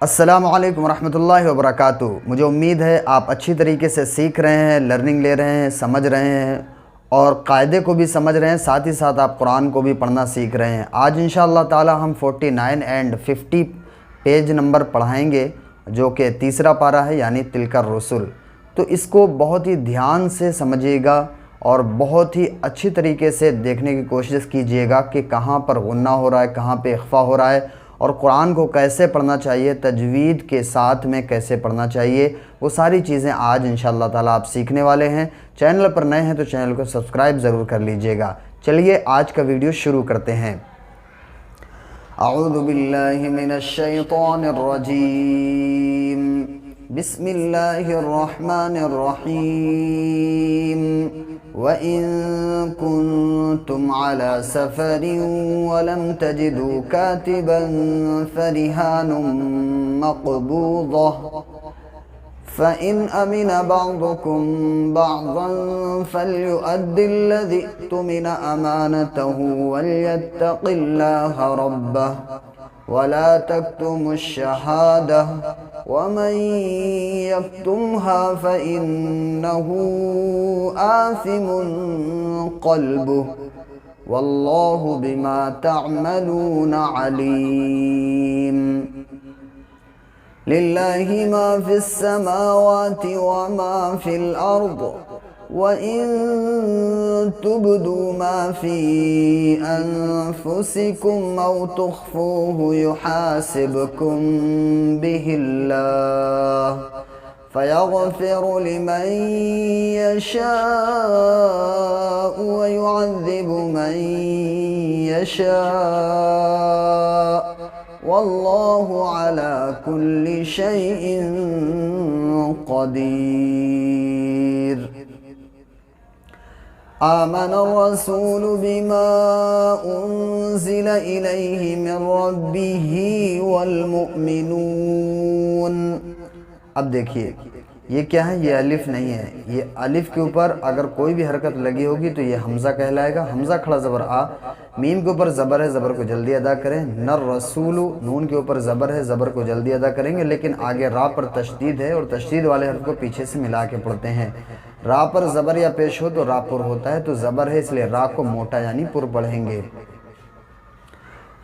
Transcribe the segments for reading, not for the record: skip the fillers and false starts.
अस्सलामु अलैकुम वरहमतुल्लाहि वबरकातुहू। मुझे उम्मीद है आप अच्छी तरीके से सीख रहे हैं, लर्निंग ले रहे हैं, समझ रहे हैं और कायदे को भी समझ रहे हैं, साथ ही साथ आप कुरान को भी पढ़ना सीख रहे हैं। आज इंशाअल्लाह ताला हम 49 एंड 50 पेज नंबर पढ़ाएंगे, जो कि तीसरा पारा है यानी तिलकर रसूल। तो इसको बहुत ही ध्यान से समझिएगा और बहुत ही अच्छी तरीके से देखने की कोशिश कीजिएगा कि कहाँ पर गुन्ना हो रहा है, कहाँ पे इख्फा हो रहा है और कुरान को कैसे पढ़ना चाहिए, तजवीद के साथ में कैसे पढ़ना चाहिए, वो सारी चीज़ें आज इंशाअल्लाह ताला आप सीखने वाले हैं। चैनल पर नए हैं तो चैनल को सब्सक्राइब ज़रूर कर लीजिएगा। चलिए आज का वीडियो शुरू करते हैं। अऊज़ु बिल्लाहि मिनश शैतानिर रजीम, बिस्मिल्लाहिर रहमानिर रहीम। व इन कुंतुम अला सफरिन वलम तजिदू कातिबन फरिहानुम मक़बूज़ह फ़इन अमिन बअदुकुम बअदन फ़ल्युअद्दिल्लज़ी उ'्तुमिना अमानतहु वल्यत्तक़िल्लाह रब्बह वला तक्तुमुश्शहादह वमन यक्तुमहा फ़इन्नहु आसिमुन क़ल्बुहु वल्लाहु बिमा तअमलून अलीम। लिल्लाहि मा फिस समावाति व मा फिल अर्द व इन तुब्दू मा फी अनफुसिकुम औ तुख्फूहु युहासिबकुम बिहिल्लाह फयग़फ़िरु लिमन यशाअ व युअज़्ज़िबु मन यशाअ वल्लाहु अला कुल्लि शैइन क़दीर। आमनर रसूलु बिमा उन्ज़िला इलैहि मिन रब्बिही वल मुअ्मिनून। अब देखिए ये क्या है, ये अलिफ नहीं है। ये अलिफ के ऊपर अगर कोई भी हरकत लगी होगी तो ये हमज़ा कहलाएगा। हमज़ा खड़ा ज़बर आ, मीम के ऊपर ज़बर है, ज़बर को जल्दी अदा करें। नर रसूलु, नून के ऊपर ज़बर है, ज़बर को जल्दी अदा करेंगे, लेकिन आगे रा पर तशदीद है और तशदीद वाले हर्फ को पीछे से मिला के पढ़ते हैं। रा पर ज़बर या पेश हो तो रा पुर होता है, तो ज़बर है इसलिए रा को मोटा यानी पुर पढ़ेंगे।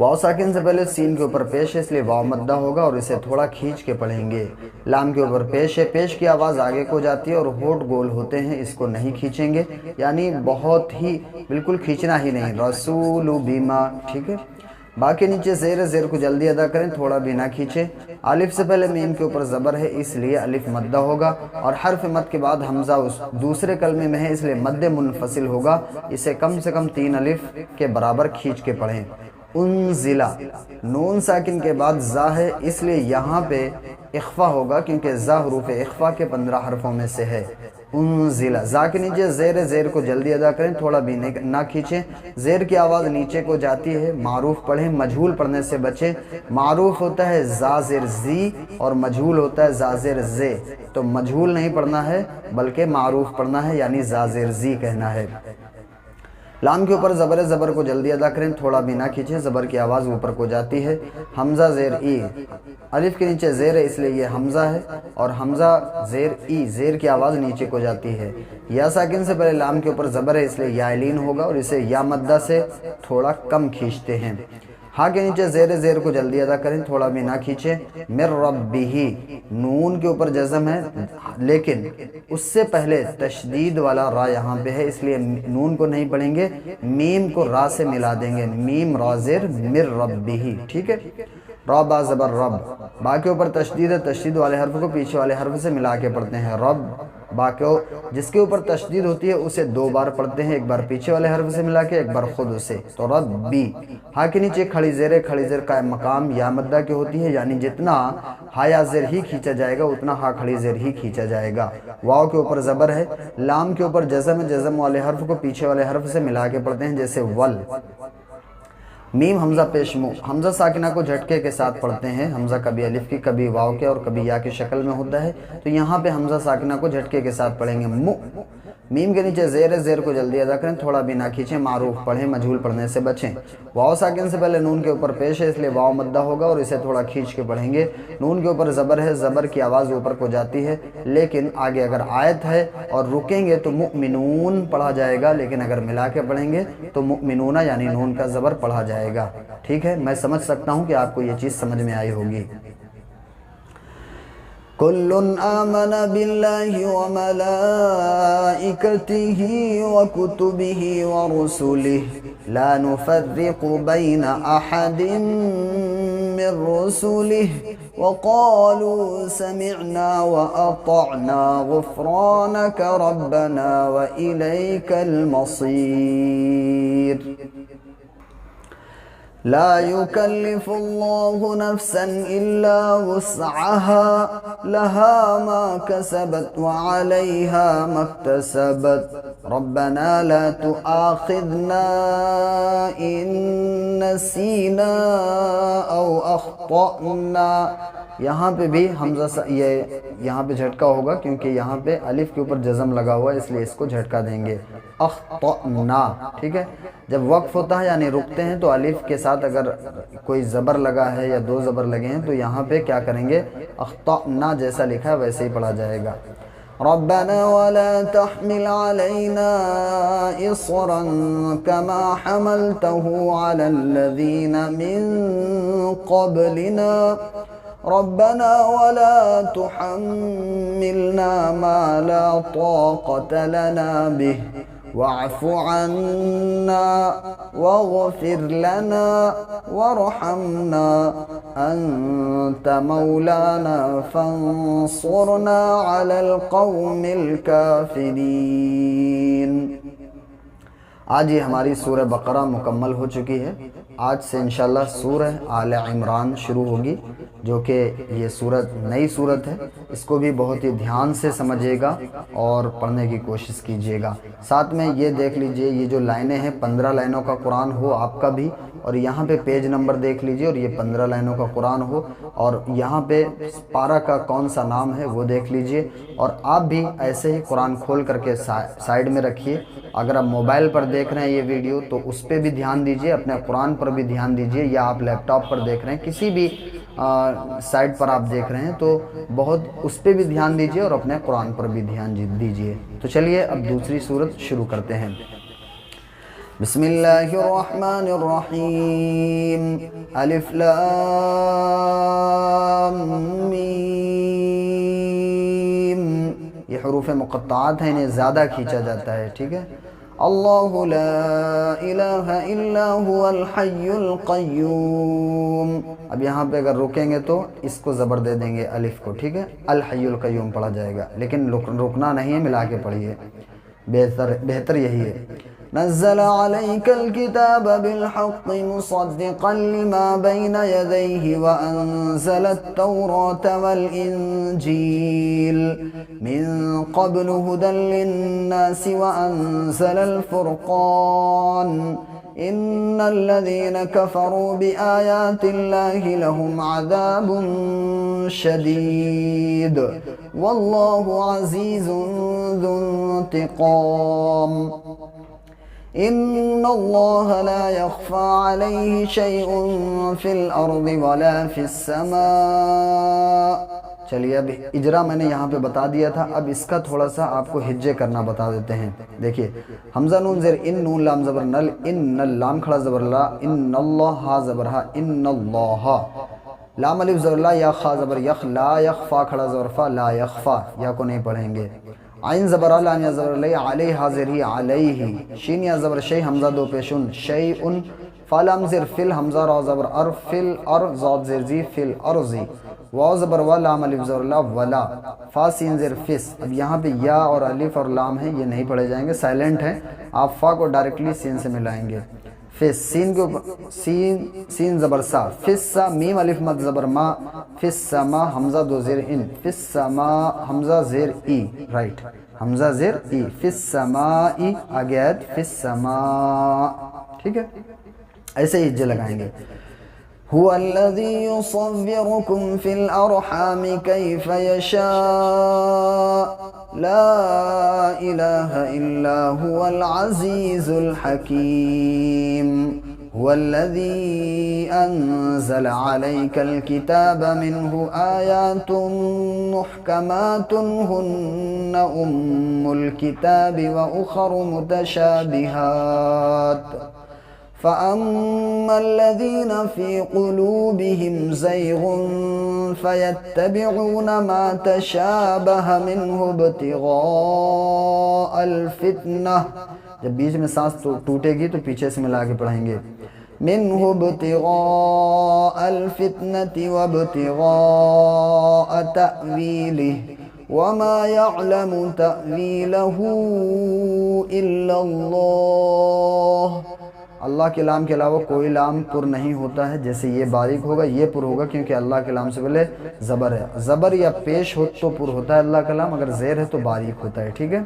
वाव साकिन से पहले सीन के ऊपर पेश है इसलिए वाव मद्दा होगा और इसे थोड़ा खींच के पढ़ेंगे। लाम के ऊपर पेश है, पेश की आवाज़ आगे को जाती है और होठ गोल होते हैं, इसको नहीं खींचेंगे, यानी बहुत ही बिल्कुल खींचना ही नहीं। रसूलु बिमा, ठीक है। बाकी नीचे ज़ेर, ज़ेर को जल्दी अदा करें, थोड़ा भी ना खींचें। अलिफ से पहले मीम के ऊपर ज़बर है इसलिए अलिफ मद्दा होगा और हर्फ मद के बाद हमज़ा उस दूसरे कलमे में है इसलिए मद्दे मुनफसिल होगा। इसे कम से कम 3 अलिफ के बराबर खींच के पढ़ें। उन्ज़िला, नून साकिन के बाद ज़ा है इसलिए यहाँ पे इख्फा होगा क्योंकि ज़ा हरूफ इख्फा के 15 हरफों में से है। उन्ज़िला, ज़ा के नीचे ज़ेर, ज़ेर को जल्दी अदा करें, थोड़ा भी ना खींचें। ज़ेर की आवाज़ नीचे को जाती है। मारूफ पढ़ें, मजहूल पढ़ने से बचें। मारूफ होता है ज़ा ज़ेर ज़ी और मजहूल होता है ज़ा ज़ेर ज़े, तो मजहूल नहीं पढ़ना है बल्कि मारूफ पढ़ना है यानी ज़ा ज़ेर ज़ी कहना है। लाम के ऊपर ज़बर है, ज़बर को जल्दी अदा करें, थोड़ा भी ना खींचें, ज़बर की आवाज़ ऊपर को जाती है। हमज़ा ज़ेर ई, अलिफ के नीचे ज़ेर है इसलिए ये हमज़ा है और हमज़ा ज़ेर ई, ज़ेर की आवाज़ नीचे को जाती है। या साकिन से पहले लाम के ऊपर ज़बर है इसलिए या लीन होगा और इसे या मद्दा से थोड़ा कम खींचते हैं। हा के नीचे ज़ेर, ज़ेर को जल्दी अदा करें, थोड़ा भी ना खींचें। मिर रब्बिही, नून के ऊपर जज़म है लेकिन उससे पहले तशदीद वाला रा यहाँ पे है इसलिए नून को नहीं पढ़ेंगे, मीम को रा से मिला देंगे। मीम रा ज़ेर मिर रब्बिही, ठीक है। रा बा ज़बर रब, बा के ऊपर तशदीद है, तशदीद वाले हर्फ को पीछे वाले हर्फ से मिला के पढ़ते हैं। रब, बा को जिसके ऊपर तशदीद होती है उसे 2 बार पढ़ते हैं, एक बार पीछे वाले हर्फ से मिला के, एक बार खुद उसे, तो रब्बी। हा के नीचे खड़ी ज़ेर, खड़ी ज़ेर का मकाम या मद्दा की होती है, यानी जितना हा या ज़ेर ही खींचा जाएगा उतना हा खड़ी ज़ेर ही खींचा जाएगा। वाव के ऊपर ज़बर है, लाम के ऊपर जज़म है, जज़म वाले हर्फ को पीछे वाले हर्फ से मिला के पढ़ते हैं जैसे वल। मीम हमज़ा पेश मुँह, हमज़ा साकिना को झटके के साथ पढ़ते हैं। हमज़ा कभी अलिफ की, कभी वाव के और कभी या की शक्ल में होता है, तो यहाँ पे हमज़ा साकिना को झटके के साथ पढ़ेंगे। मीम के नीचे ज़ेर है, ज़ेर को जल्दी अदा करें, थोड़ा भी ना खींचें, मारूफ पढ़ें, मजहूल पढ़ने से बचें। वाव साकिन से पहले नून के ऊपर पेश है, इसलिए वाव मद्दा होगा और इसे थोड़ा खींच के पढ़ेंगे। नून के ऊपर ज़बर है, ज़बर की आवाज़ ऊपर को जाती है, लेकिन आगे अगर आयत है और रुकेंगे तो मुमिनून पढ़ा जाएगा, लेकिन अगर मिला के पढ़ेंगे तो मुमिनूना यानी नून का ज़बर पढ़ा जाएगा। ठीक है, मैं समझ सकता हूँ कि आपको ये चीज़ समझ में आई होगी। कुल्लुन आमन बिल्लाहि व मलाइकतिहि व कुतुबिहि व रुसुलिहि ला नुफर्रिकु बैन अहदिन मिन रुसुलिहि व क़ालू समिअना व अतअना गुफ़्रानक रब्बना व इलैकल मसीर। ला युकल्लिफुल्लाहु नफ्सन इल्ला वुस्अहा लहा मा कसबत व अलैहा मक्तसबत रब्बना ला तुआखिज़ना इन नसीना औ अख्तअना। यहाँ पे भी हमज़ा ये यहाँ पे झटका होगा क्योंकि यहाँ पे अलिफ के ऊपर जज़म लगा हुआ है, इसलिए इसको झटका देंगे। अख्तअना, ठीक है। जब वक्फ होता है यानी रुकते हैं तो अलिफ के साथ अगर कोई ज़बर लगा है या दो ज़बर लगे हैं तो यहाँ पे क्या करेंगे, अख्तअना जैसा लिखा है वैसे ही पढ़ा जाएगा। रब्बना वला तहमिल अलैना इस्रन कमा हमलतहु अलल्लज़ीना मिन क़ब्लिना रब्बना वला तुहम्मिलना मा ला ताक़त लना बिहि वअफ़ु अन्ना वग़फ़िर लना वरहमना अंत मौलाना फंसुरना अलल क़ौमिल काफ़िरीन। आज ये हमारी सूरह बकरा मुकम्मल हो चुकी है। आज से इंशाल्लाह सूरह आले इमरान शुरू होगी, जो कि ये सूरत नई सूरत है। इसको भी बहुत ही ध्यान से समझिएगा और पढ़ने की कोशिश कीजिएगा। साथ में ये देख लीजिए, ये जो लाइनें हैं 15 लाइनों का कुरान हो आपका भी, और यहाँ पे पेज नंबर देख लीजिए और ये 15 लाइनों का कुरान हो, और यहाँ पे पारा का कौन सा नाम है वो देख लीजिए। और आप भी ऐसे ही कुरान खोल करके साइड में रखिए। अगर आप मोबाइल पर देख रहे हैं ये वीडियो तो उस पर भी ध्यान दीजिए, अपने कुरान पर भी ध्यान दीजिए, या आप लैपटॉप पर देख रहे हैं, किसी भी साइट पर आप देख रहे हैं तो बहुत उस पर भी ध्यान दीजिए और अपने कुरान पर भी ध्यान दीजिए। तो चलिए अब दूसरी सूरत शुरू करते हैं। बिस्मिल्लाहिर्रहमानिर्रहीम। अलिफ लाम मीम। ये हुरूफ मुक़त्ताअत हैं, इन्हें ज़्यादा खींचा जाता है, ठीक है। अल्लाहु ला इलाहा इल्ला हुवल हय्युल क़य्यूम। अब यहाँ पे अगर रुकेंगे तो इसको ज़बर दे देंगे अलिफ को, ठीक है। अल हय्युल क़य्यूम पढ़ा जाएगा, लेकिन रुकना नहीं है, मिला के पढ़िए, बेहतर यही है। नज़्ज़ल अलैकल किताब बिल हक़्क़ि मुसद्दिक़न लिमा बैना यदैहि व अंज़लत तौरात वल इंजील मिन क़ब्लु हुदन लिन्नासि व अंज़लल फ़ुरक़ान इन्नल्लज़ीना कफ़रू बिआयातिल्लाहि लहुम अज़ाबुन शदीद वल्लाहु अज़ीज़ुन ज़ुन्तिक़ाम। इन्नल्लाह ला यख़फ़ा अलैहि शैउन फ़िल अर्ज़ि वला फ़िस समा। चलिए अब इजरा मैंने यहाँ पे बता दिया था, अब इसका थोड़ा सा आपको हिज्जे करना बता देते हैं। देखिए, हमज़ा नून ज़ेर इन, नून लाम ज़बर नल, इन लाम खड़ा ज़बर ला, इन्नल्लाह हा ज़बर हा, इन्नल्लाह लाम अलिफ ज़बर ला, या खा ज़बर यख, ला यख़फ़ा खड़ा ज़बर फ़ा, ला यख़फ़ा, या को नहीं पढ़ेंगे। आइन ज़बर लाम या ज़बर लई, अलैहि हाज़िर ही, अलैहि शीन या ज़बर शै, हमज़ा दो पेशुन, शैउन फ़ालाम ज़ेर फ़िल, हमज़ा रा ज़बर अर, फ़िल अर, ज़ाद ज़ेर ज़ी, फ़िल अर्ज़ी, वाव ज़बर वा, लाम अलिफ ज़बर ला, वला, फ़ा सीन ज़ेर फ़िस। अब यहाँ पे या और अलिफ और लाम है, ये नहीं पढ़े जाएंगे, साइलेंट हैं। आप फ़ा को डायरेक्टली सीन से मिलाएंगे। फिस सीन के ऊपर सीन ज़बर सा, फिस्सा मीम अलिफ मद ज़बर मा, फिस्समा हमज़ा दो ज़ेर इन, फिस्समा हमज़ा ज़ेर ई, राइट, हमज़ा ज़ेर ई, फिस्समाई आगे आयत फिस्समा, ठीक है। ऐसे ही हिज्जे लगाएंगे। हुवल्लज़ी युसव्विरुकुम फिल अरहामि कैफ़ यशा ला इलाहा इल्ला हुवल अज़ीज़ुल हकीम। हुवल्लज़ी अंज़ल अलैकल किताब मिन्हु आयातुन मुहकमातुन हुन्ना उम्मुल किताबि व उखरु मुतशाबिहात फ़अम्मल्लज़ीन फ़ी क़ुलूबिहिम ज़ैग़ुन फ़यत्तबिऊन मा तशाबह मिन्हु इब्तिग़ाअल फ़ित्नह। जब बीच में सांस टूटेगी तो पीछे से मिला के पढ़ेंगे। मिन्हु इब्तिग़ाअल फ़ित्नति व इब्तिग़ाअ तअवीलिहि वमा यअलमु तअवीलहु इल्लल्लाह। अल्लाह के लाम के अलावा कोई लाम पुर नहीं होता है। जैसे ये बारीक होगा ये पुर होगा, क्योंकि अल्लाह के लाम से पहले ज़बर है। ज़बर या पेश हो तो पुर होता है अल्लाह का लाम, अगर ज़ेर है तो बारीक होता है। ठीक है।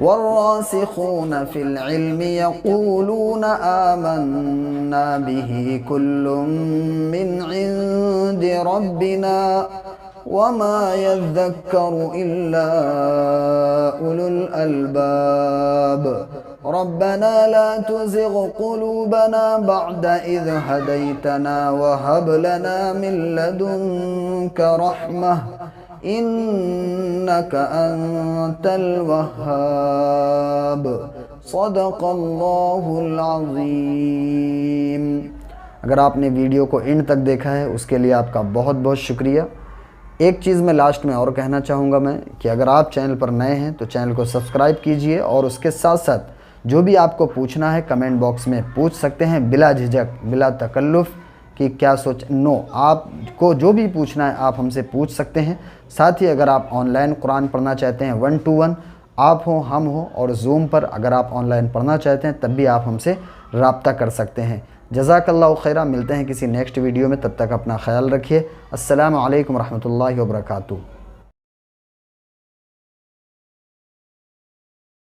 वर्रासिखून फिल इल्मि यक़ूलून आमन्ना बिही कुल्लुम मिन इंदि रब्बिना वमा यज़्ज़क्करु इल्ला उलुल अलबाब। रब्बना ला तुज़िग़ क़ुलूबना बअद इज़ हदैतना वहब लना मिन लदुनक रहमह इन्नका अंतल वह्हाब। सदक़ल्लाहुल अज़ीम। अगर आपने वीडियो को एंड तक देखा है उसके लिए आपका बहुत बहुत शुक्रिया। एक चीज़ मैं लास्ट में और कहना चाहूँगा मैं कि अगर आप चैनल पर नए हैं तो चैनल को सब्सक्राइब कीजिए, और उसके साथ साथ जो भी आपको पूछना है कमेंट बॉक्स में पूछ सकते हैं, बिला झिझक बिला तकल्लुफ़ कि क्या सोच नो। आपको जो भी पूछना है आप हमसे पूछ सकते हैं। साथ ही अगर आप ऑनलाइन कुरान पढ़ना चाहते हैं 1 to 1, आप हो हम हो, और ज़ूम पर अगर आप ऑनलाइन पढ़ना चाहते हैं तब भी आप हमसे रब्ता कर सकते हैं। जज़ाकल्लाहु खैरा। मिलते हैं किसी नेक्स्ट वीडियो में, तब तक अपना ख्याल रखिए। अस्सलामु अलैकुम रहमतुल्लाहि व बरकातुहू।